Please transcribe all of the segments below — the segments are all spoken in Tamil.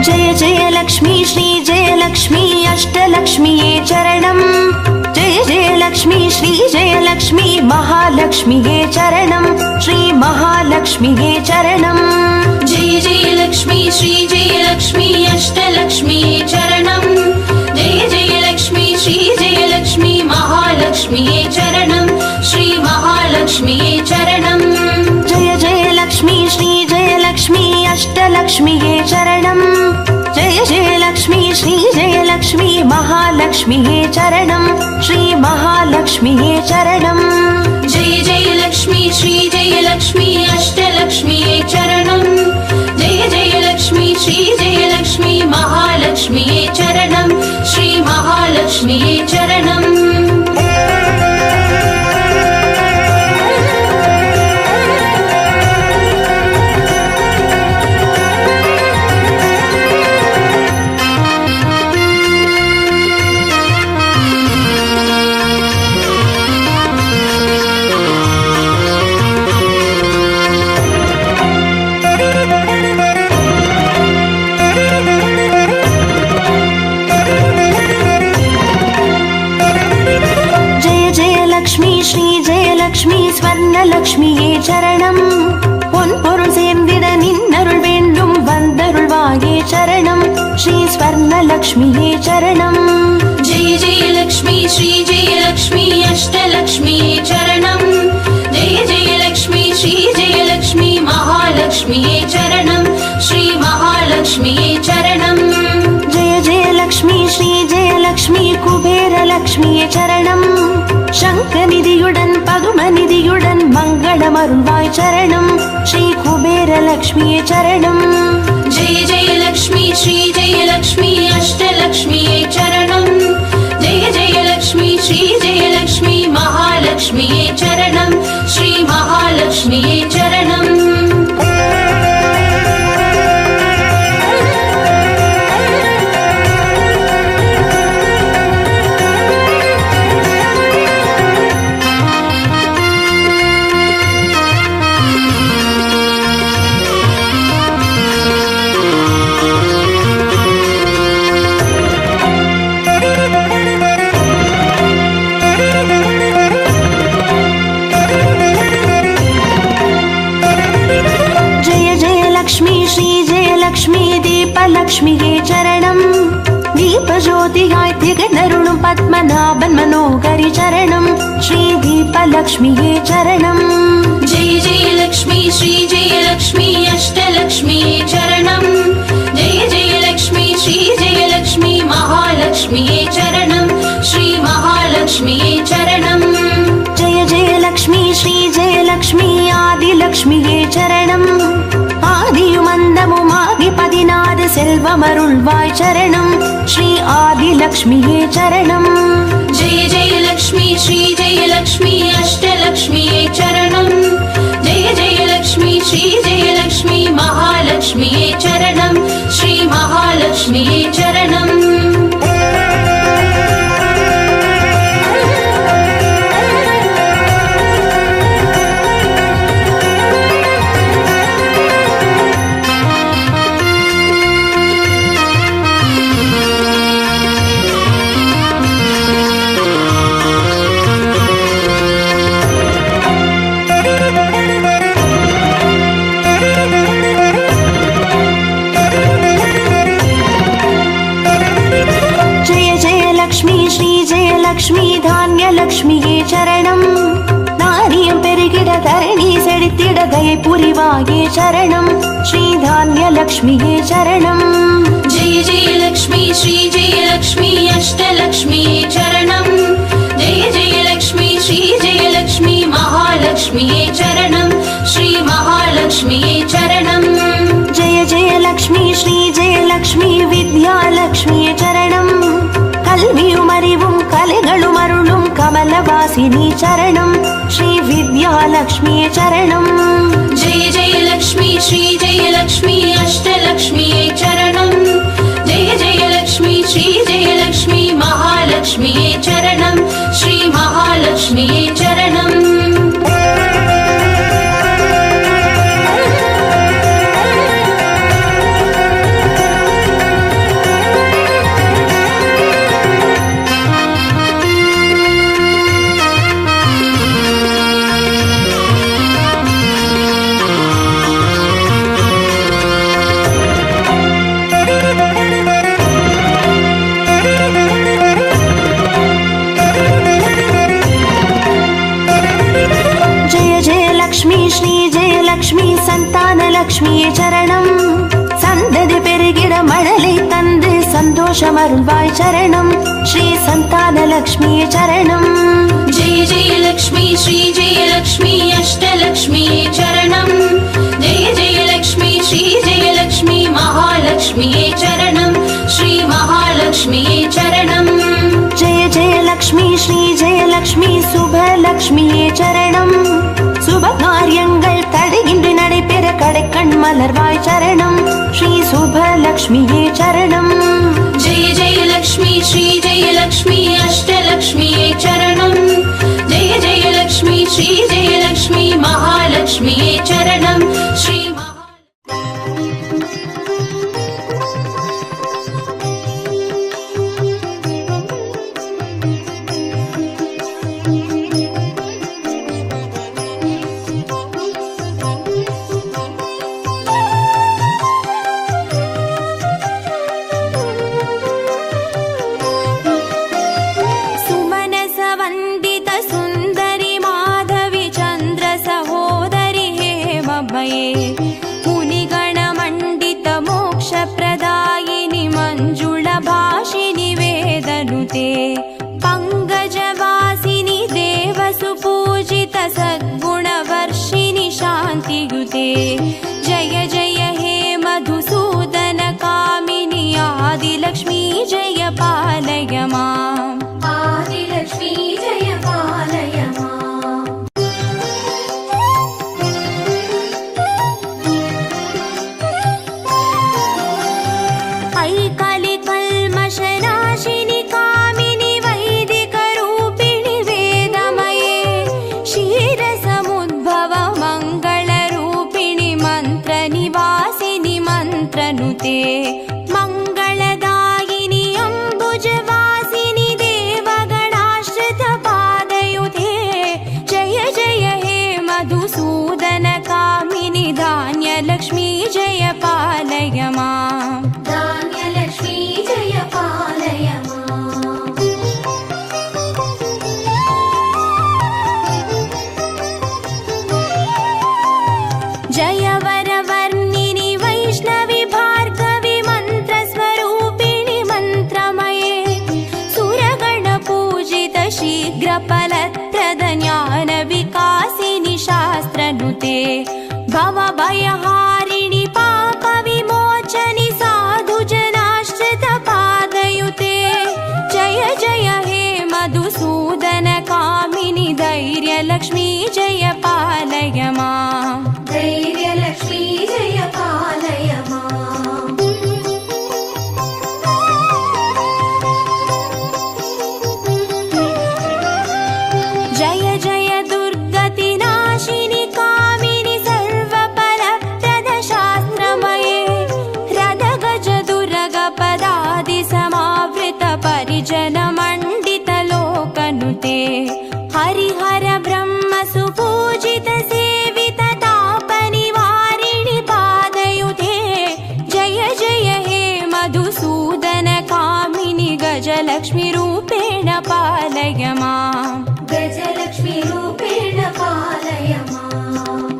जय जय लक्ष्मी श्री जय लक्ष्मी अष्टलक्ष्मीये चरणम् जय जय लक्ष्मी श्री जय लक्ष्मी महालक्ष्मीये चरणम् श्री महालक्ष्मीये चरणम् जय जय लक्ष्मी श्री जय लक्ष्मी अष्टलक्ष्मीये चरणम् जय जय लक्ष्मी श्री जय लक्ष्मी महालक्ष्मीये चरणम् श्री महालक्ष्मीये चरणम् जय जय लक्ष्मी श्री जय लक्ष्मी अष्टलक्ष्मीये चरणम् जय जय लक्ष्मी श्री जय लक्ष्मी महालक्ष्मीये चरणम् श्री महालक्ष्मीये चरणम् जय जय लक्ष्मी श्री जय लक्ष्मी अष्टलक्ष्मीये चरणम् जय जय लक्ष्मी श्री जय लक्ष्मी महालक्ष्मीये चरणम् श्री महालक्ष्मीये चरणम् ஸ்வர்ணலக்ஷ்மியே சரணம் பொன் பொருள் சேர்ந்திட நின்னருள் வேண்டும் வந்தருள்வாயே சரணம் ஸ்ரீ ஸ்வர்ணலக்ஷ்மியே சரணம் जय जय लक्ष्मी श्री जय लक्ष्मी अष्टलक्ष्मीये चरणम् जय जय लक्ष्मी श्री जय लक्ष्मी महालक्ष्मीये चरणम् श्री महालक्ष्मीये चरणम् जय जय लक्ष्मी श्री जय लक्ष्मी कुबेरलक्ष्मिये चरणम् शङ्खनिधियुடன் பதுமநிதியுடன் மங்களமருள்வாய் சரணம் ஸ்ரீ குபேரலக்ஷ்மியே சரணம் जय जय लक्ष्मी श्री जय लक्ष्मी अष्टलक्ष्मीये चरणम् जय जय लक्ष्मी श्री जय लक्ष्मी महालक्ष्मीये चरणम् श्री महालक्ष्मीये चरणम् லக்ஷ்மியே சரணம் தீபஜோதியாய் திகழருளும் பத்மநாபன் மனோகரி சரணம் ஸ்ரீ தீபலக்ஷ்மியே சரணம் जय जय लक्ष्मी श्री जय लक्ष्मी अष्टलक्ष्मीये चरणम् जय जय लक्ष्मी श्री जय लक्ष्मी महालक्ष्मीये चरणम् श्री महालक्ष्मीये चरणम् जय जय लक्ष्मी श्री जय लक्ष्मी आदिलक्ष्मिये चरणम् ஆதியுமந்தமுமாகி 16 செல்வமருள்வாய் சரணம் ஸ்ரீ ஆதிலக்ஷ்மியே சரணம் जय जय लक्ष्मी श्री जय लक्ष्मी अष्टलक्ष्मीये चरणम् जय जय लक्ष्मी श्री जय लक्ष्मी महालक्ष्मीये चरणम् श्री महालक्ष्मीये चरणम् லக்ஷ்மி தானியலக்ஷ்மியே சரணம் நாரியம் பெருகிட தரணி செழித்திட தயை புரிவாயே சரணம் ஸ்ரீ தானியலக்ஷ்மியே சரணம் जय जय लक्ष्मी श्री जय लक्ष्मी अष्टलक्ष्मीये चरणम् जय जय लक्ष्मी श्री जय लक्ष्मी महालक्ष्मीये चरणम् श्री महालक्ष्मीये चरणम् जय जय लक्ष्मी श्री जय लक्ष्मी विद्यालक्ष्मिये चरणम् கல்வியும் அறிவும் கலைகளும் அருளும் கமலவாசினி சரணம் ஸ்ரீ வித்யாலக்ஷ்மியே சரணம் जय जय लक्ष्मी श्री जय लक्ष्मी अष्टलक्ष्मीये चरणम् जय जय लक्ष्मी श्री जय लक्ष्मी महालक्ष्मीये चरणम् श्री महालक्ष्मीये चरणम् லக்ஷ்மியே சரணம். சந்ததி பெருகிட மழலை தந்து சந்தோஷம் அருள்வாய் சரணம். ஸ்ரீ சந்தான லக்ஷ்மியே சரணம். जय जय लक्ष्मी श्री जय लक्ष्मी अष्टलक्ष्मी चरणं. जय जय लक्ष्मी श्री जय लक्ष्मी महालक्ष्मी चरणं. श्री महालक्ष्मी चरणं. जय जय लक्ष्मी श्री जय लक्ष्मी சுபலக்ஷ்மியே சரணம். சுப காரியங்கள் தடையின்றி நடைபெற கடைக்கண் மலர்வாய் சரணம். ஸ்ரீ சுபலக்ஷ்மியே சரணம். जय जय लक्ष्मी श्री जय लक्ष्मी अष्टलक्ष्मी चरणं. जय जय लक्ष्मी श्री जय लक्ष्मी महालक्ष्मी चरणं. श्री पंकजवासिनि देवसुपूजित सद्गुणवर्षिणि शान्तियुते. जय जय हे मधुसूदन कामिनि आदिलक्ष्मी जय पालय माम्. आदिलक्ष्मी जय पालय माम्. ऐकालि कल्मषनाशिनि कामिनि वैदिकरूपिणि वेदमये. क्षीरसमुद्भव मङ्गलरूपिणि मन्त्रनिवासिनि मन्त्रनुते. मङ्गलदायिनि अम्बुजवासिनि देवगणाश्रितपादयुते. जय जय हे मधुसूदन कामिनि धान्यलक्ष्मी जय पालय माम्. धान्यलक्ष्मी जय पालय माम्. जय वरवर्णिनि वैष्णवि भार्गवि मन्त्रस्वरूपिणि मन्त्रमये. सुरगणपूजित शीघ्रफलप्रद ज्ञानविकासिनि शास्त्रनुते. भवभयहारिणि पापविमोचनि साधुजनाश्रितपादयुते. जय जय हे मधुसूदन कामिनि धैर्यलक्ष्मी जय पालय माम्. धैर्यलक्ष्मी जय पालय माम्. जय जय दुर्गतिनाशिनि कामिनि सर्वफलप्रद शास्त्रमये. रदगज दुर्गपदादि समावृत परिजन मण्डित लोकनुते. हरिहर ब्रह्म सुपूजित सेवित तापनिवारिणि पादयुते. जय जय हे मधुसूदन कामिनि गजलक्ष्मी रूपेण पालय माम्. गजलक्ष्मी रूपेण पालय माम्.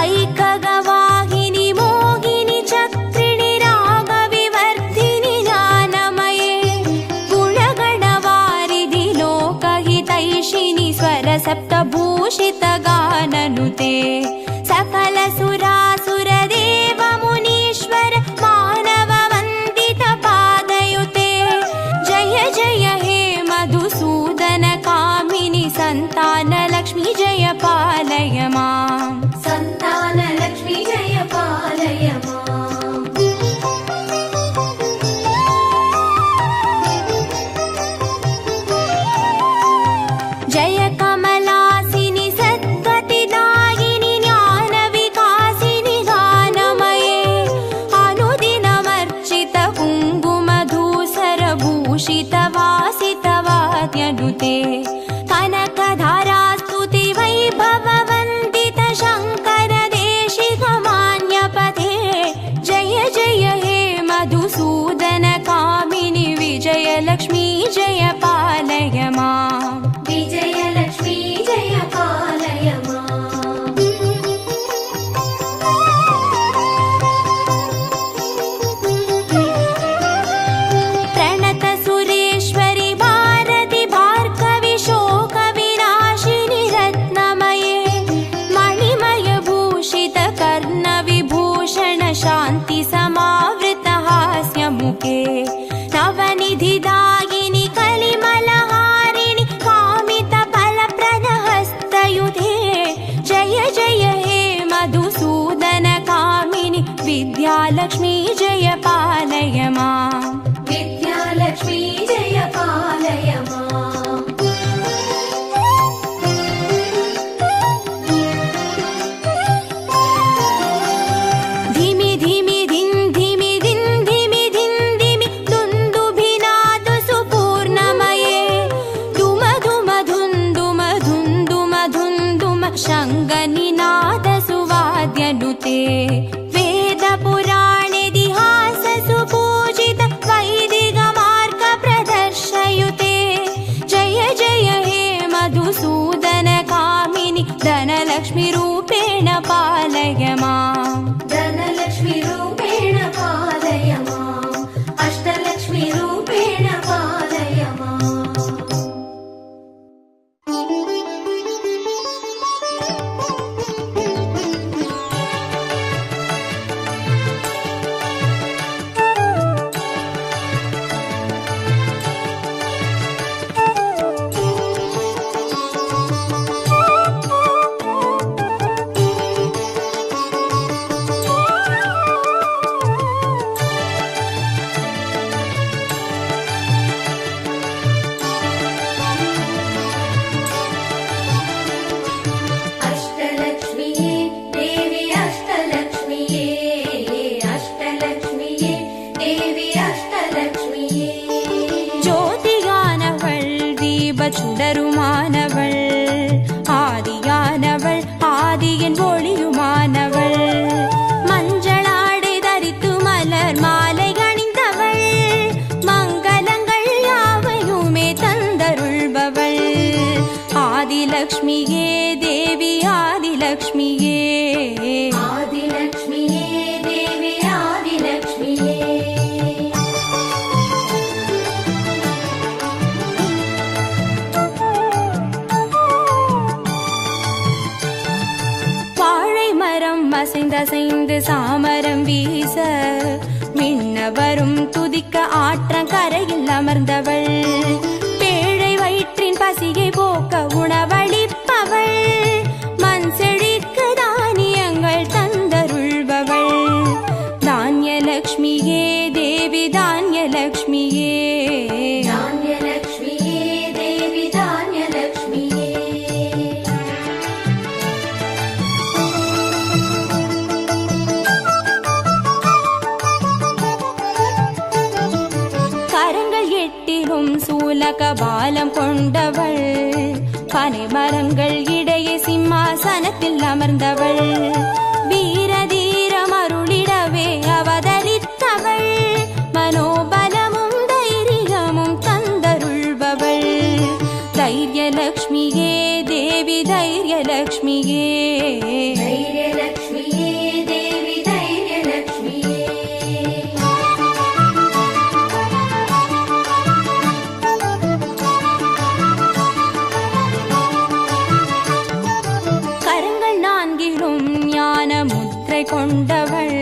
ऐकगवाहिनि मोहिनि चक्रिणि रागविवर्धिनि ज्ञानमये. गुणगणवारिधि लोकहितैषिणि स्वरसप्तभूषित गाननुते. सकल सुरासुर देव मुनीश्वर मानव वन्दित पादयुते. जय जय हे मधुसूदन कामिनि सन्तानलक्ष्मी जय पालय माम्. सन्तानलक्ष्मी जय पालय माम्. जय कमलासिनि सद्गतिदायिनि ज्ञानविकासिनि गानमये. अनुदिनमर्चित कुङ्कुमधूसरभूषित वासित वाद्यनुते. कनकधारास्तुति वैभव वन्दित विद्यालक्ष्मी जय पालय माम् विद्यालक्ष्मी जय पालय माम् धिमि धिमि धिं धिमि धिं धिमि धिं धिमि दुन्दुभिनाद सुपूर्णमये धुम धुम धुन्दुम धुन्दुम धुन्दुम शङ्गनिनाद सुवाद्यनुते वेद पुराणेतिहास सुपूजित वैदिक मार्ग प्रदर्शयुते जय जय हे मधुसूदन कामिनि धनलक्ष्मी रूपेण पालय माम् धनलक्ष्मी रूपेण पालय माम् अष्टलक्ष्मी रूपेण पालय माम् अष्टलक्ष्मीये देवी अष्टलक्ष्मीये अष्टलक्ष्मीये देवी अष्टलक्ष्मीये ஜோதியானவள் தீபச்சுடருமானவள் ஆதியானவள் ஆதியின் ஒளியுமானவள் மஞ்சளாடை தரித்து மலர் மாலை அணிந்தவள் மங்களங்கள் யாவையுமே தந்தருள்பவள் ஆதிலக்ஷ்மியே தேவி ஆதிலக்ஷ்மியே आदिलक्ष्मीये देवी आदिलक्ष्मीये வாழை மரம் அசைந்தசைந்து சாமரம் வீச மின்னவரும் துதிக்க ஆற்றங்கரையில் அமர்ந்தவள் பேழை வயிற்றின் பசியை போக்க உணவளிப்பவள் மண் செழிக்க தானியங்கள் தந்தருள்பவள் தானியலக்ஷ்மியே தேவி தானியலக்ஷ்மியே धान्यलक्ष्मीये देवी धान्यलक्ष्मीये கரங்கள் எட்டிலும் சூலக பாலம் கொண்டவள் பனை மரங்கள் இடையே சிம்மாசனத்தில் அமர்ந்தவள் வீர தீரம் அருளிடவே அவதரித்தவள் மனோபலமும் தைரியமும் தந்தருள்பவள் தைரியலக்ஷ்மியே தேவி தைரியலக்ஷ்மியே धैर्यलक्ष्मीये देवी धैर्यलक्ष्मीये கரங்கள் நான்கிலும் ஞான முத்திரை கொண்டவள்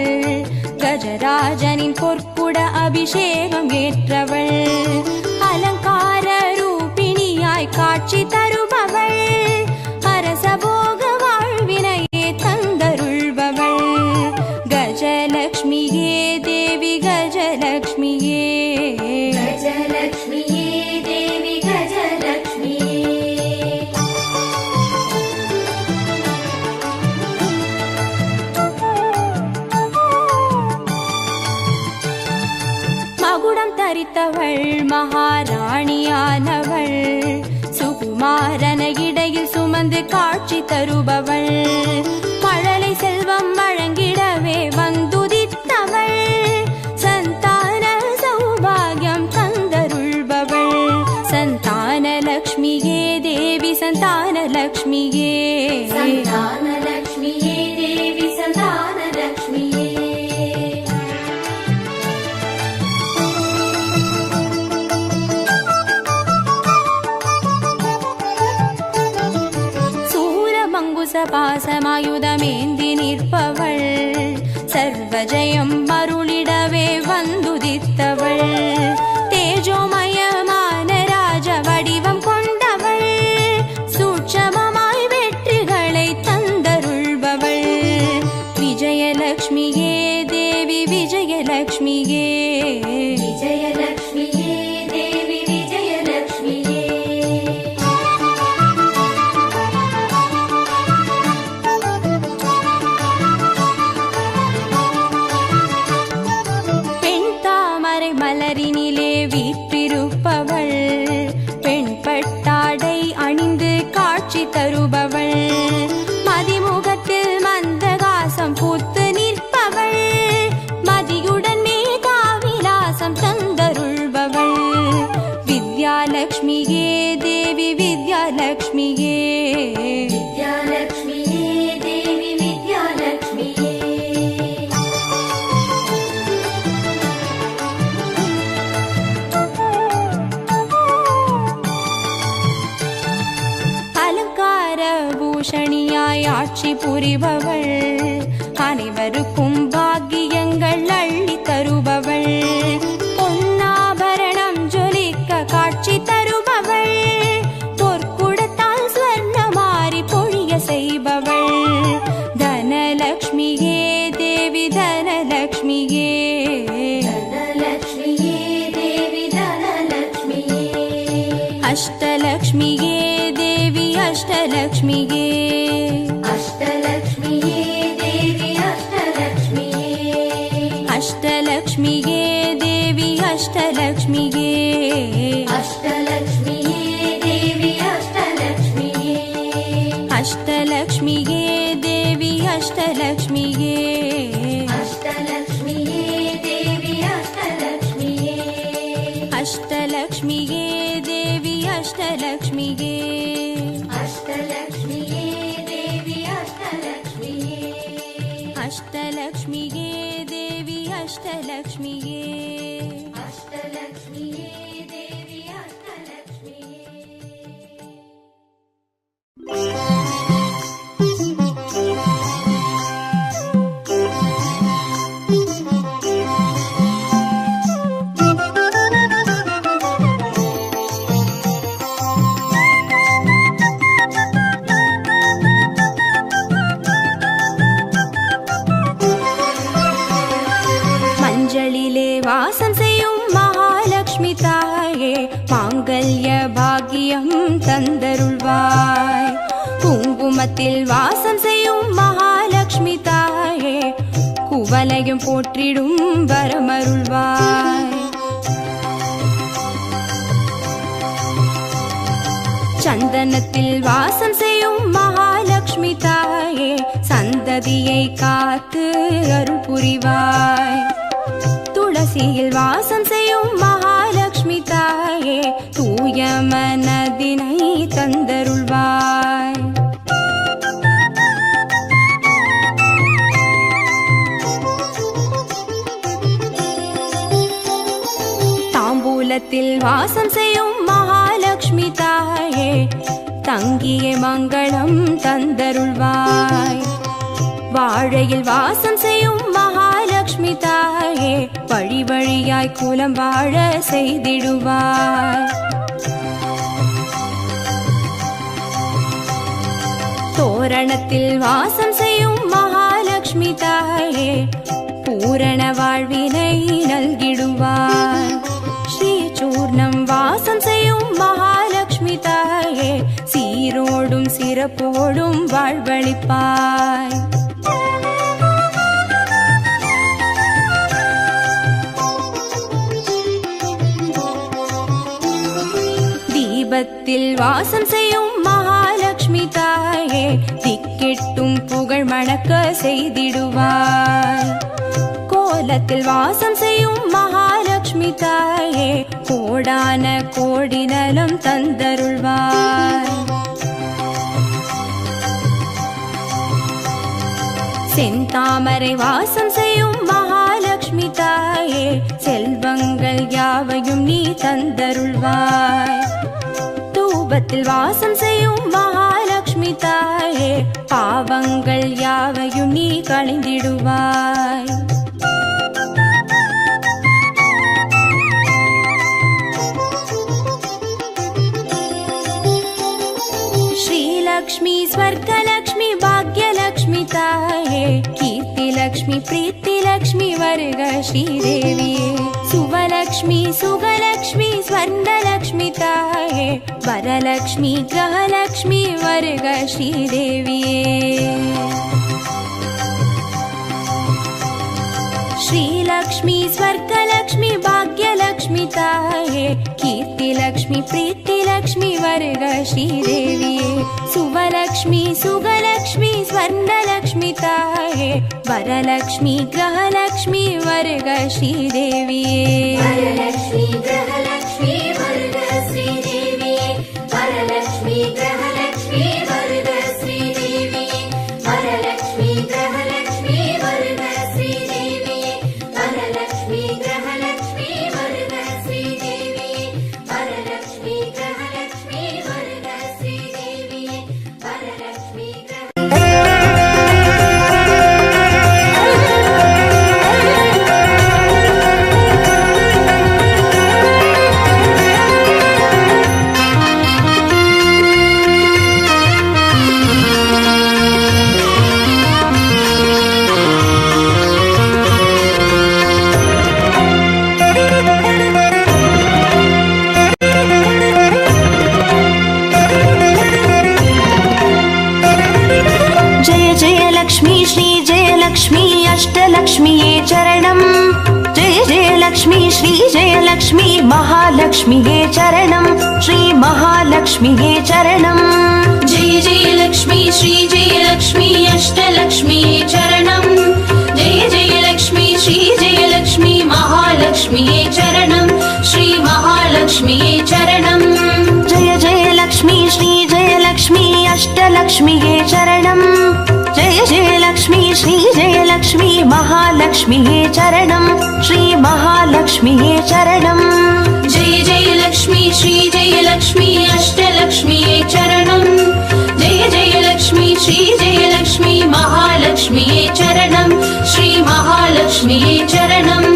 கஜராஜனின் பொற்குட அபிஷேகம் ஏற்றவள் அலங்கார ரூபிணியாய் காட்சி தருபவள் அரசபோக வாழ்வினையே தந்தருள்பவள் கஜலக்ஷ்மியே தேவி கஜலக்ஷ்மியே गजलक्ष्मीये देवी गजलक्ष्मीये மகுடம் தரித்தவள் மகாராணியானவள் சுகுமாரன இடையில் சுமந்து காட்சி தருபவள் மழலை செல்வம் வழங்கிடவே வந்துதித்தவள் சந்தான சௌபாகியம் தந்தருள்பவள் சந்தானலக்ஷ்மியே தேவி சந்தானலக்ஷ்மியே सन्तानलक्ष्मीये देवी सन्तानलक्ष्मीये பாசமாயுதமேந்தி நிற்பவள் சர்வஜயம் அருளிடவே வந்துதித்தவள் தேஜோமயமான ராஜ வடிவம் கொண்டவள் சூட்சமமாய் வெற்றிகளை தந்தருள்பவள் விஜயலக்ஷ்மியே தேவி விஜய ரோஷணியாய் ஆட்சி புரிபவள், அனைவருக்கும் பாக்கியங்கள் அள்ளி தருபவள், பொன்னாபரணம் ஜொலிக்க காட்சி தருபவள், பொற்குடத்தால் ஸ்வர்ணமாரி பொழிய செய்பவள், தனலக்ஷ்மியே தேவி தனலக்ஷ்மியே, தனலக்ஷ்மியே தேவி தனலக்ஷ்மியே, அஷ்டலக்ஷ்மியே தேவி அஷ்டலக்ஷ்மியே, அஷ்டலக்ஷ்மியே தேவி அஷ்டலக்ஷ்மியே, அஷ்டலக்ஷ்மியே தேவி அஷ்டலக்ஷ்மியே, அஷ்டலக்ஷ்மியே தேவி அஷ்டலக்ஷ்மியே, அஷ்டலக்ஷ்மியே தேவி அஷ்டலக்ஷ்மியே, அஷ்டலக்ஷ்மியே தேவி அஷ்டலக்ஷ்மியே, அஷ்டலக்ஷ்மியே தேவி அஷ்டலக்ஷ்மியே, அஷ்டலக்ஷ்மியே தேவி அஷ்டலக்ஷ்மியே, அஷ்டலக்ஷ்மியே தேவி அஷ்டலக்ஷ்மியே, அஷ்டலக்ஷ்மியே தேவி அஷ்டலக்ஷ்மியே. மஞ்சளிலே வாசம் செய்யும் மகாலட்சுமி தாயே, மாங்கல்ய பாக்கியம் தந்தருள்வாய், குங்குமத்தில் வாசம் செய்யும் மகாலட்சுமி தாயே, குவலையும் போற்றிடும் வரமருள்வாய், சந்தனத்தில் வாசம் செய்யும் மகாலட்சுமி தாயே, சந்ததியை காத்து அருள் புரிவாய், துளசியில் வாசம் செய்யும் மகாலட்சுமி தாயே, தூய மனதினை தந்தருள்வாய், தாம்பூலத்தில் வாசம் செய்யும் மகாலட்சுமி தாயே, தங்கிய மங்களம் தந்தருள்வாய், வாழையில் வாசம் செய்யும் மகாலட்சுமி தாயே, வழி வழியாய் குலம் வாழ செய்திடுவாய், தோரணத்தில் வாசம் செய்யும் மகாலட்சுமி தாயே, பூரண வாழ்வினை நல்கிடுவாய், ஸ்ரீசூர்ணம் வாசம் செய்யும் மகாலட்சுமி தாயே, சீரோடும் சிறப்போடும் வாழ்வளிப்பாய், தீபத்தில் வாசம் செய்யும் மகாலட்சுமி தாயே, திக்கெட்டும் புகழ் மணக்க செய்திடுவாய், கோலத்தில் வாசம் செய்யும் மகாலட்சுமி தாயே, கோடான கோடி நலம் தந்தருள்வாய், செந்தாமரை வாசம் செய்யும் மகாலட்சுமி தாயே, செல்வங்கள் யாவையும் நீ தந்தருள்வாய், தூபத்தில் வாசம் செய்யும் மகாலட்சுமி தாயே, பாவங்கள் யாவையும் நீ களைந்திடுவாய், श्रीलक्ष्मी स्वर्गलक्ष्मी भाग्यलक्ष्मी ताये, कीर्तिलक्ष्मी प्रीतिलक्ष्मी वर्ग श्रीदेविये, सुवलक्ष्मी सुगलक्ष्मी स्वर्णलक्ष्मी ताये, वरलक्ष्मी ग्रहलक्ष्मी वर्ग श्रीदेविये, श्रीलक्ष्मी स्वर्गलक्ष्मी भाग्यलक्ष्मी ताये, कीर्तिलक्ष्मी प्रीतिलक्ष्मी वर्ग श्रीदेविये, सुवलक्ष्मी सुगलक्ष्मी स्वर्णलक्ष्मी ताये, वरलक्ष्मी ग्रहलक्ष्मी वर्ग श्रीदेविये, वरलक्ष्मी ग्रहलक्ष्मी वर्ग श्रीदेविये, वरलक्ष्मी ग्रहलक्ष्मी वर्ग श्रीदेविये, वरलक्ष्मी ग्रहलक्ष्मी वर्ग श्रीदेविये, वरलक्ष्मी ग्रहलक्ष्मी वर्ग श्रीदेविये, वरलक्ष्मी ग्रहलक्ष्मी वर्ग श्रीदेविये, वरलक्ष्मी जयलक्ष्मी श्रीजयलक्ष्मी अष्टलक्ष्म्ये चरणम् जय जयलक्ष्मी श्रीजयलक्ष्मी महालक्ष्म्ये चरणम् श्री महालक्ष्म्ये चरणम् जय जयलक्ष्मी श्रीजयलक्ष्मी अष्टलक्ष्म्ये चरणम् जय जयलक्ष्मी श्रीजयलक्ष्मी महालक्ष्म्ये चरणम् श्री महालक्ष्म्ये चरणम् जय जयलक्ष्मी श्रीजयलक्ष्मी अष्टलक्ष्म्ये चरणम् जय जयलक्ष्मी श्रीजयलक्ष्मी महालक्ष्म्ये चरणम् श्री महालक्ष्म्ये चरणम् जय जयलक्ष्मी श्रीजयलक्ष्मी अष्टलक्ष्म्ये चरणम् जय जयलक्ष्मी श्रीजयलक्ष्मी महालक्ष्म्ये चरणम् श्री महालक्ष्म्ये चरणम्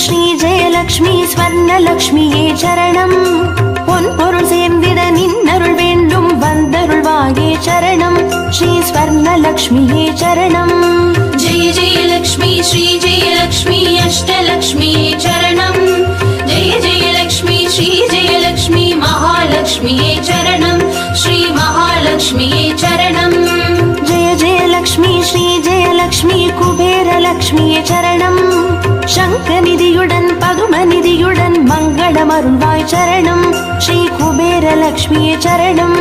श्रीजयलक्ष्मी स्वर्णलक्ष्म्ये चरणम् பொன்பொருள் சேர்ந்திட நின்னருள் வேண்டும் வந்தருள்வாயே சரணம் ஸ்ரீ ஸ்வர்ணலக்ஷ்மியே சரணம் जय जयलक्ष्मी श्रीजयलक्ष्मी अष्टलक्ष्म्ये चरणम् जय जयलक्ष्मी श्रीजयलक्ष्मी महालक्ष्म्ये चरणम् श्री महालक्ष्म्ये चरणम् जय जयलक्ष्मी श्रीजयलक्ष्मी कुबेरलक्ष्म्ये चरणम् शङ्खनिधियुடன் பதுமநிதியுடன் மங்களமருள்வாய் சரணம் ஸ்ரீ குபேரலக்ஷ்மியே சரணம்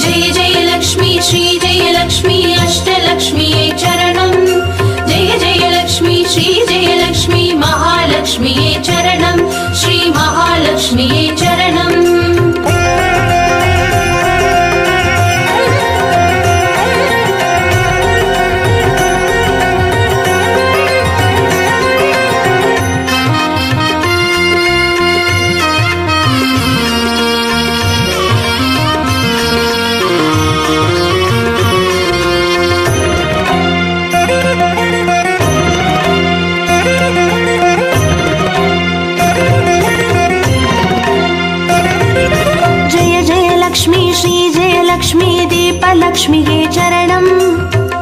जय जयलक्ष्मी श्रीजयलक्ष्मी अष्टलक्ष्म्ये चरणम् जय जयलक्ष्मी श्रीजयलक्ष्मी महालक्ष्म्ये चरणम् श्री महालक्ष्म्ये चरणम् श्रीजयलक्ष्मी दीपलक्ष्म्ये चरणम्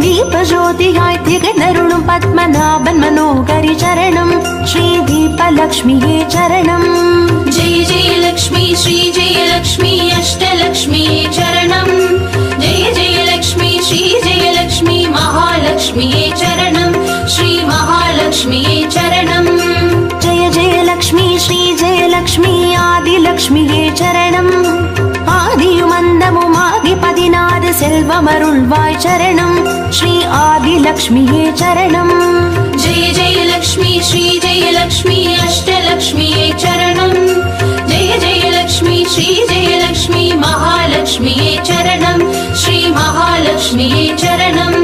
दीपज्योतियाय திகழ்ந்தருளும் பத்மநாபன் மனோகரி சரணம் ஸ்ரீ தீபலக்ஷ்மியே சரணம் जय जयलक्ष्मी श्रीजयलक्ष्मी अष्टलक्ष्म्ये चरणम् जय जयलक्ष्मी श्रीजयलक्ष्मी महालक्ष्म्ये चरणम् श्री महालक्ष्म्ये चरणम् जय जयलक्ष्मी श्रीजयलक्ष्मी आदिलक्ष्म्ये चरणम् ஆதியுமந்தமுமாகி 16 செல்வமருள்வாய் சரணம் ஸ்ரீ ஆதிலக்ஷ்மியே சரணம் जय जयलक्ष्मी श्रीजयलक्ष्मी अष्टलक्ष्म्ये चरणम् जय जयलक्ष्मी श्रीजयलक्ष्मी महालक्ष्म्ये चरणम् श्री महालक्ष्म्ये चरणम्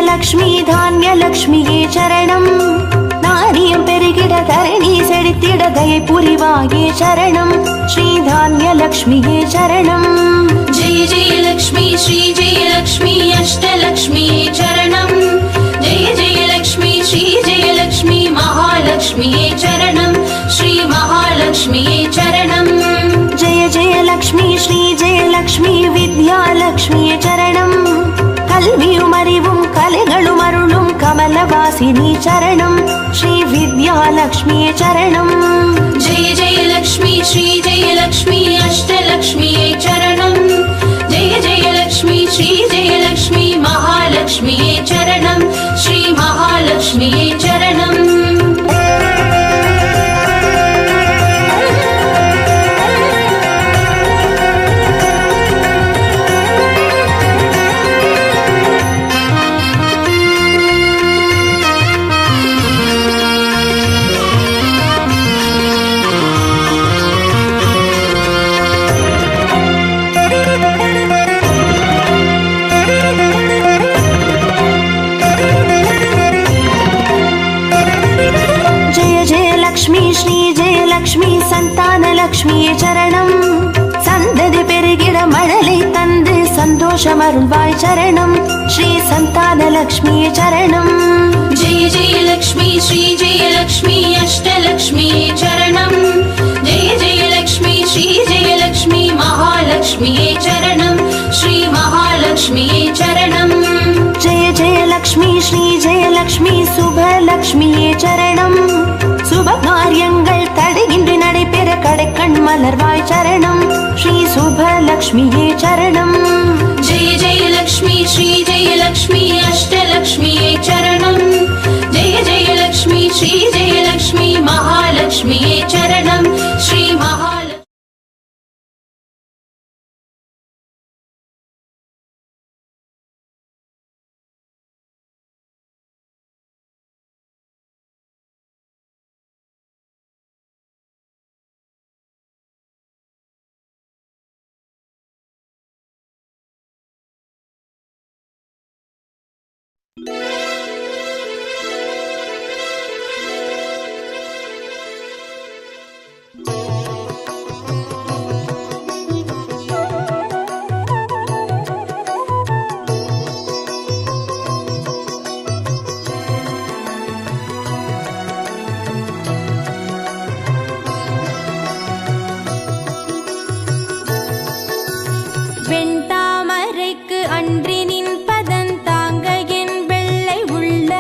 லக்ஷ்மி தானியலக்ஷ்மியே சரணம் நாரியம் பெருகிட தரணி செழித்திட தயை புரிவாயே சரணம் ஸ்ரீ தானியலக்ஷ்மியே சரணம் जय जयलक्ष्मी श्रीजयलक्ष्मी अष्टलक्ष्म्ये चरणम् जय जयलक्ष्मी श्रीजयलक्ष्मी महालक्ष्म्ये चरणम् श्री महालक्ष्म्ये चरणम् जय जयलक्ष्मी श्रीजयलक्ष्मी विद्यालक्ष्मिये चरणम् கல்வியும் அறிவும் கலைகளும் அருளும் கமலவாசினி சரணம் ஸ்ரீ வித்யாலக்ஷ்மியே சரணம் जय जयलक्ष्मी श्रीजयलक्ष्मी अष्टलक्ष्म्ये चरणम् जय जयलक्ष्मी श्रीजयलक्ष्मी महालक्ष्म्ये चरणम् श्री महालक्ष्म्ये चरणम् சந்தோஷமருள்வாய் சரணம் ஸ்ரீ சந்தானலக்ஷ்மியே சரணம். ஜெய ஜெயலக்ஷ்மி ஸ்ரீ ஜெயலக்ஷ்மி அஷ்டலக்ஷ்மியே சரணம். ஜெய ஜெயலக்ஷ்மி ஸ்ரீ ஜெயலக்ஷ்மி மகாலக்ஷ்மியே சரணம் ஸ்ரீ மகாலக்ஷ்மியே சரணம். ஜெய ஜெயலக்ஷ்மி ஸ்ரீ ஜெயலக்ஷ்மி சுபலக்ஷ்மியே சரணம். சுப காரியங்கள் தடையின்றி நடைபெற கடைக்கண் மலர்வாய் சரணம் ஸ்ரீ சுபலக்ஷ்மியே சரணம். ஜெய ஜெயலக்ஷ்மி ஸ்ரீ ஜெயலக்ஷ்மி அஷ்டலக்ஷ்மியே சரணம். ஜெய ஜெயலக்ஷ்மி ஸ்ரீ ஜெயலக்ஷ்மி மகாலக்ஷ்மியே சரணம் ஸ்ரீ மகாலக்ஷ்மி. வெண்தாமரைக்கு அன்றினின் பதன் தாங்க என் வெள்ளை உள்ள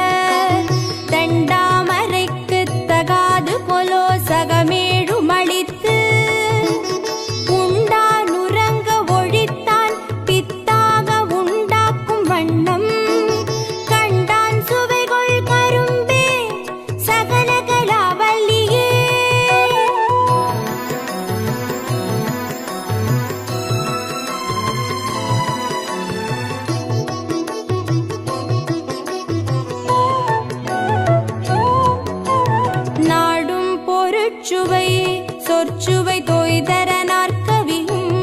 தண்டாமரைக்கு தகாது கொலோ சகமேழு மளித்து உண்டான் உறங்க ஒழித்தான் பித்தாக உண்டாக்கும் வண்ணம் கண்டான் சுவைகொள் கரும்பே சகல கலாவல்லியே. நாடும் பொருட்சுவை சொற்சுவை தோய்தர நாற்கவியும்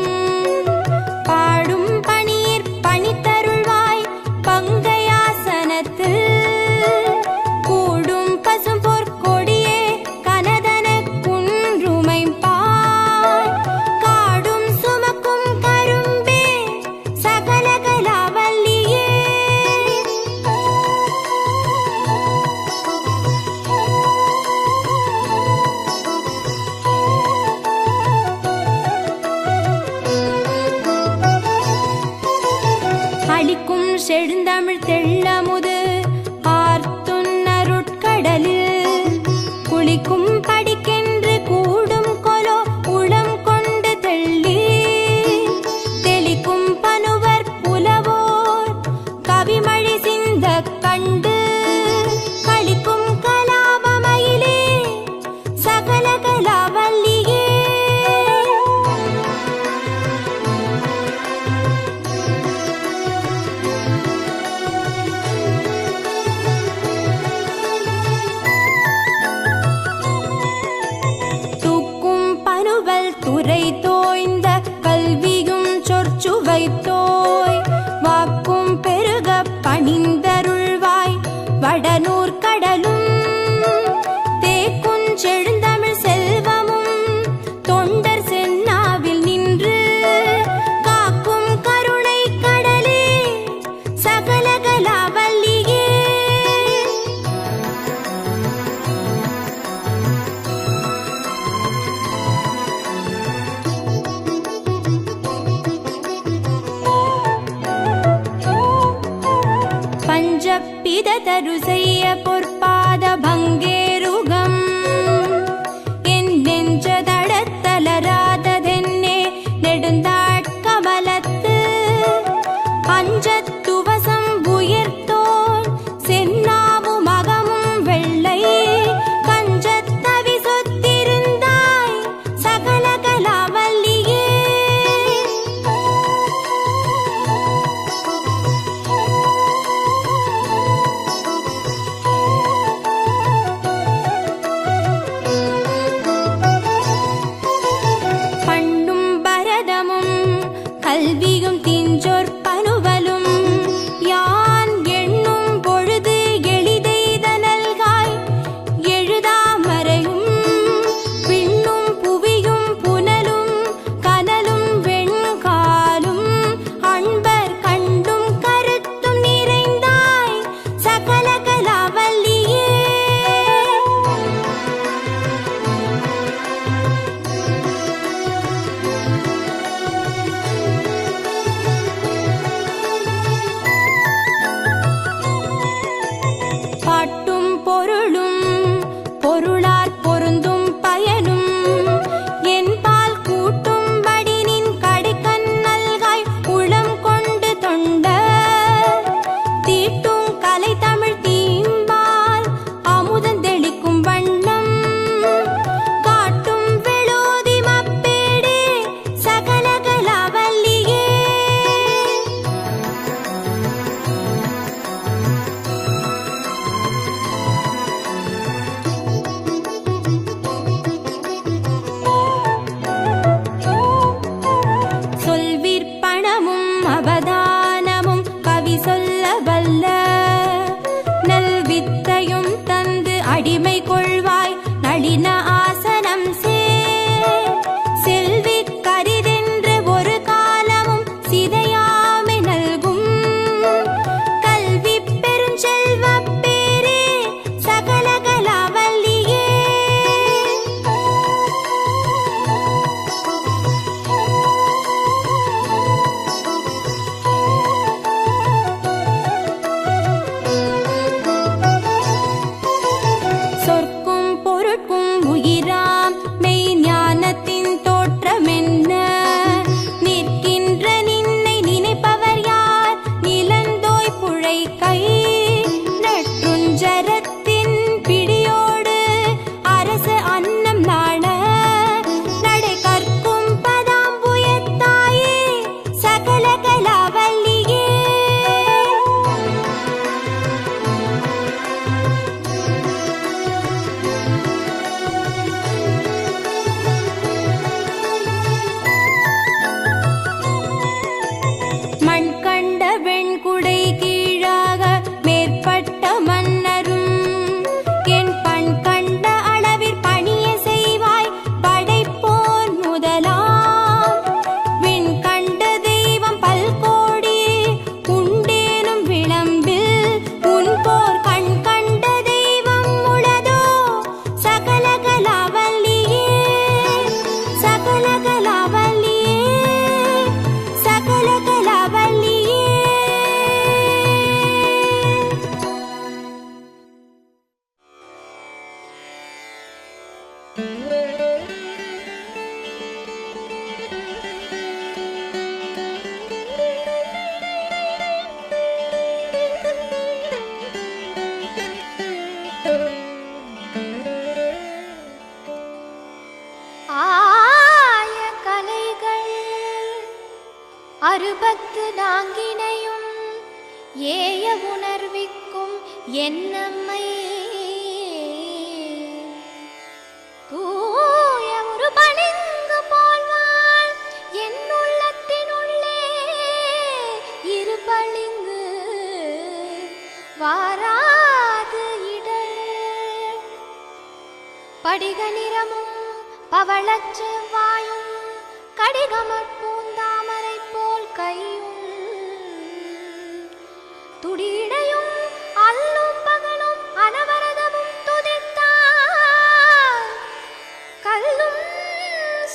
பாடும் பணியிற் பணித்தருள்வாய் பங்கையாசனத்து கூடும் பசும் பொற்கொடியே கனதன குன்றுமை பாய் காடும் சுமக்கும் கரும்பே சகல கலாவல்லியே. அளிக்கும் செழுந்தமிழ் தெள்ளமுது ஆர்த்துன்னருட்கடலில் குளிக்கும் படிக்கென்று கூடும் கொலோ உளம் கொண்டு தெள்ளி தெளிக்கும் பனுவர் புலவோர் கவிமழி சிந்த கண்டு களிக்கும் கலாபமயிலே சகல கலாவல்லியே. தூக்கும் பனுவல் துறை தோய்ந்த கல்வியும் சொற்சுவை தோய் வாக்கும் பெருக பணிந்தருள்வாய் வடநூர் கடலும் தேக்குஞ் செழுந்தமிழ் செல்வமும் தொண்டர் சென்னாவில் நின்று காக்கும் கருணை கடலே சகல கலாவல்லியே. பஞ்சப்பித தரு செய்ய பொற்பாத பங்கேருகம் என் நெஞ்ச தடத்தலராததென்னே நெடுந்தாட்கமலத்து அஞ்சத்துவசம் உயர்த்தோன் சென்னாவு மகமும் வெள்ளை கஞ்சத்தவி சொத்திருந்தாய் சகல கலாவல்லியே. பண்ணும் பரதமும் கல்வியும் திஞ்சொற் பனுவலும் யான் எண்ணும் பொழுது எளிதெய்த நல்காய் எழுதாமறையும் பின்னும் புவியும் புனலும் கனலும் வெண்காலும் அன்பர் அவதானமும் கவி சொல்ல வல்ல நல்வித்தையும் தந்து அடிமை கொள்வாய் நளின ஆசனம் செல்வி கரிதென்று ஒரு காலமும் சிதையாமை நல்கும் கல்வி பெருஞ்செல்வ பேரே சகல கலாவல்லியே. சொற்கும் பொருட்கும் உயிராம் மெய் ஞானத்தின் தோற்றமென்ன நிற்கின்ற நின்னை நினைப்பவர் யார் நிலந்தோய் புழை கை நற்றுஞ்சரத்தின் பிடியோடு அரசு அன்னம் நாண நடை கற்கும் பதாம்புயத்தாயே சகல கலாவல்லியே. மண் கண்ட வெண்குடை கீழாக மேற்பட்ட மன்னரும் என் பண் கண்ட அளவிற் பணிய செய்வாய் படைப்போர் முதலாம் விண் கண்ட தெய்வம் பல்கோடி உண்டேனும் விளம்பில் உன் போர் கண் கண்ட தெய்வம் உளதோ சகல கலாவல்லியே சகல கலாவல்லியே சகல கலாவல்லியே. ஆய கலைகள் அறுபத்து நான்கினையும் ஏய உணர்விக்கும் என்னம்மை தூய ஒரு பளிங்கு போல்வாள் என் உள்ளத்தினுள்ளே இரு பளிங்கு வாராது இடர் படிக நிறமும் பவளச் செவ்வாயும் கடிகமற் பூந்தாமரை போல் கையும் துடிடையும் அல்லும் பகலும் அனவரதமும் துதித்தார் கல்லும்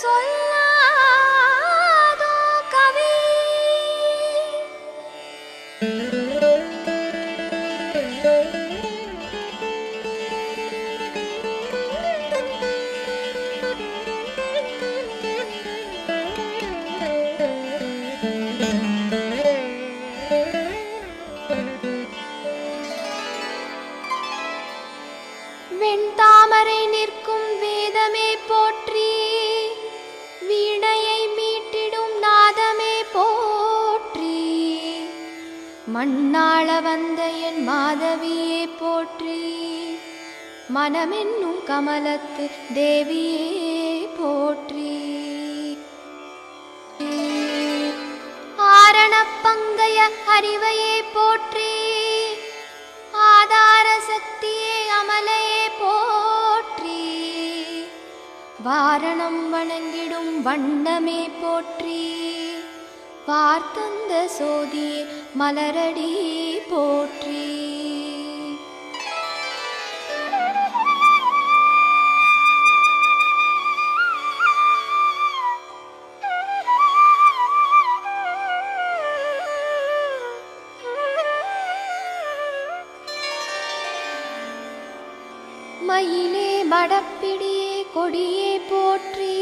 சொல்லாதோ கவி. வெண்தாமரை நிற்கும் வேதமே போற்றி வீணையை மீட்டிடும் நாதமே போற்றி மண்ணாள வந்த என் மாதவியே போற்றி மனமென்னும் கமலத்து தேவியே போற்றி ஆரணப்பங்கைய அறிவையே போற்றி ஆதார சக்தியே அமலையே போற்றி வாரணம் வணங்கிடும் வண்ணமே போற்றி பார்த்தந்த சோதியே மலரடி போற்றி. மயிலே மடப்பிடியே கொடியே போற்றி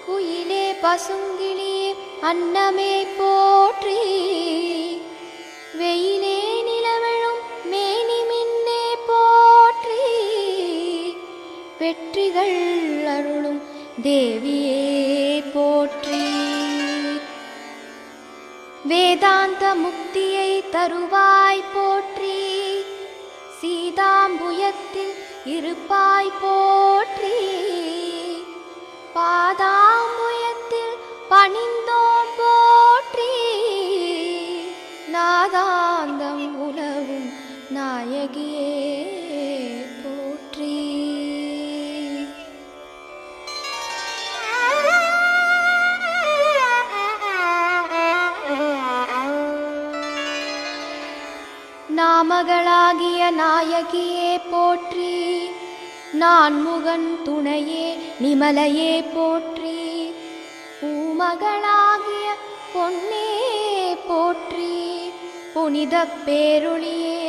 குயிலே பசுங்கிளியே அன்னமே போற்றி வெயிலே நிலவழும் மேனி மின்னே போற்றி வெற்றிகள் அருளும் தேவியே போற்றி வேதாந்த முக்தியை தருவாய் போற்றி சீதாம்புயத்தில் இருப்பாய் போற்றி பாதாம்புயத்தில் பணிந்தோம் போற்றி நாமகளாகிய நாயகியே போற்றி, நான்முகன் துணையே நிமலையே போற்றி, பூமகளாகிய பொன்னே போற்றி, புனித பேருளியே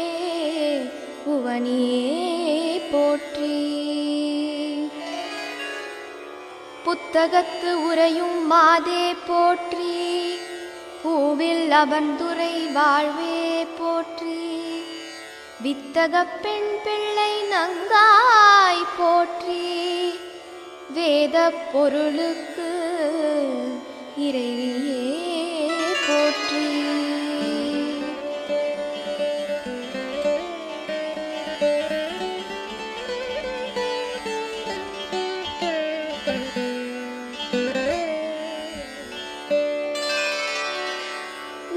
புவனியே போற்றி. புத்தகத்து உரையும் மாதே போற்றி, பூவில் அவந்துரை வாழ்வே போற்றி, வித்தக பெண் பிள்ளை நங்காய் போற்றி, வேத பொருளுக்கு இறைவியே போற்றி.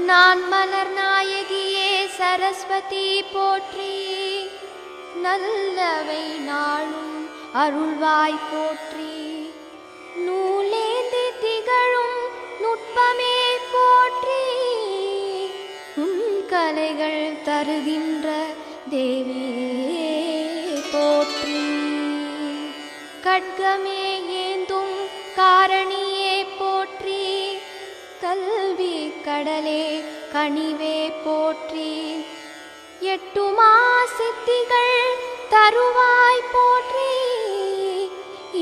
நான் மலர் நாயகியே சரஸ்வதி போற்றி, நல்லவை நாளும் அருள்வாய் போற்றி, நூலேந்தி திகழும் நுட்பமே போற்றி, கலைகள் தருகின்ற தேவியே போற்றி, கட்கமே ஏந்தும் காரணியே போற்றி, கல்வி கடலே கனிவே போற்றி, எட்டுமா சித்திகள் தருவாய் போற்றி,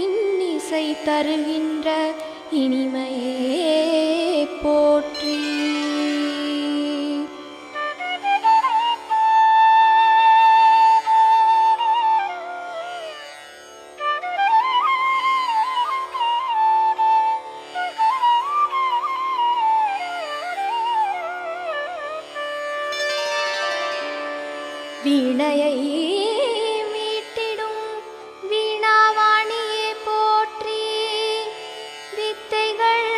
இன்னிசை தருகின்ற இனிமையே போற்றி. வீணையை மீட்டிடும் வீணாவாணியே போற்றி, வித்தைகள்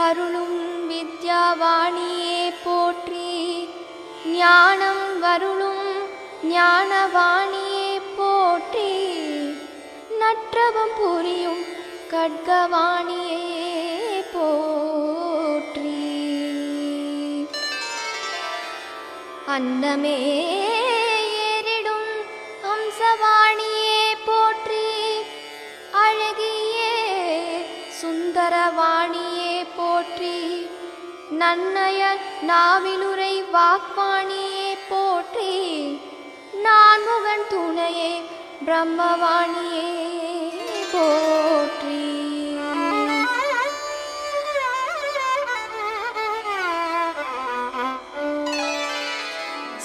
அருளும் வித்யாவாணியே போற்றி, ஞானம் வருளும் ஞானவாணியே போற்றி, நற்றவம் புரியும் கட்கவாணியே போற்றி. அன்னமே ஏறிடும் அம்சவாணியே போற்றி, அழகியே சுந்தரவாணியே போற்றி, நன்னய நாவிலுரை வாக்வாணியே போற்றி, நான்முகன் துணையே பிரம்மவாணியே போற்றி.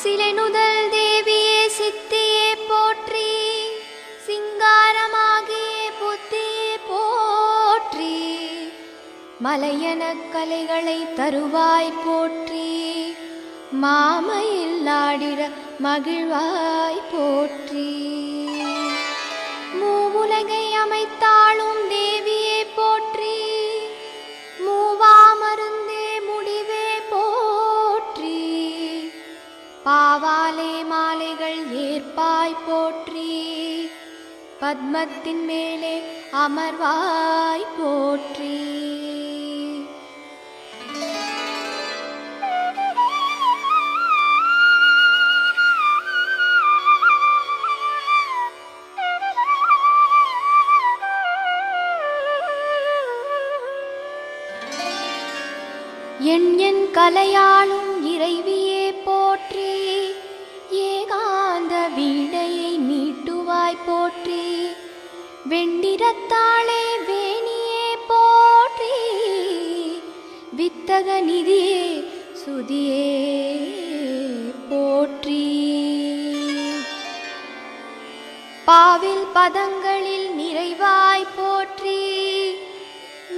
சிலைநுதல் தேவியே சித்தியே போற்றி, சிங்காரமாகிய புத்தியே போற்றி, மலையன கலைகளை தருவாய் போற்றி, மாமையில் ஆடிட மகிழ்வாய் போற்றி, மூவுலகை அமைத்தாளும் தேவியே போற்றி, மூவா மருந்தே முடிவே போற்றி, பாவாலே மாலைகள் ஏற்பாய் போற்றி, பத்மத்தின் மேலே அமர்வாய் போற்றி. என் கலையாளும் இறைவியே போற்றி, ஏகாந்த வீணையை மீட்டுவாய் போற்றி, வெண்டிரத்தாளே வேணியே போற்றி, வித்தக நிதியே சுதியே போற்றி, பாவில் பதங்களில் நிறைவாய் போற்றி,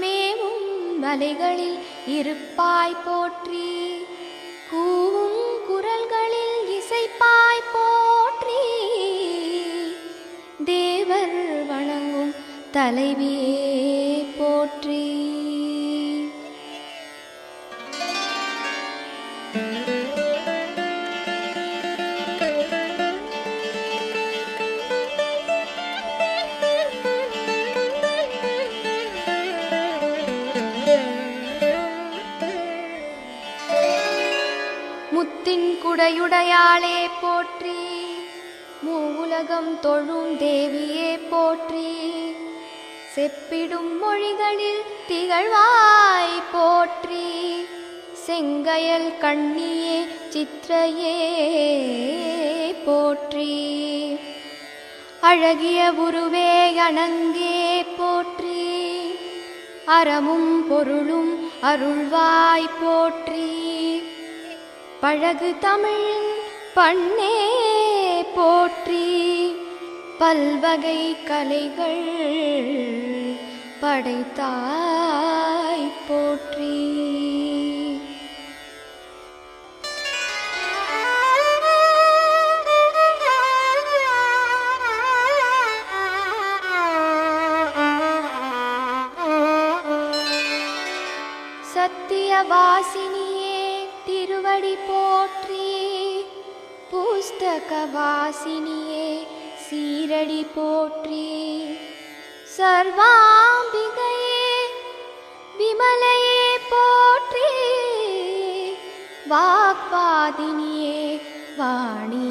மேவும் மலைகளில் இருப்பாய் போற்றி, கூவும் குரல்களில் இசைப்பாய் போற்றி, தேவர் வணங்கும் தலைவியே போற்றி. முத்தின் குடையுடையாளே போற்றி, மூவுலகம் தொழும் தேவியே போற்றி, செப்பிடும் மொழிகளில் திகழ்வாய் போற்றி, செங்கயல் கண்ணியே சித்ரையே போற்றி, அழகிய உருவே அணங்கே போற்றி, அறமும் பொருளும் அருள்வாய் போற்றி, பழகு தமிழின் பண்ணே போற்றி, பல்வகை கலைகள் படைத்தாய் போற்றி. சத்தியவாசினியே திருவடி போற்றி, புஸ்தகவாசினியே சீரடி போற்றி, சர்வாம்பிகையே விமலையே போற்றி, வாக்வாதினியே வாணி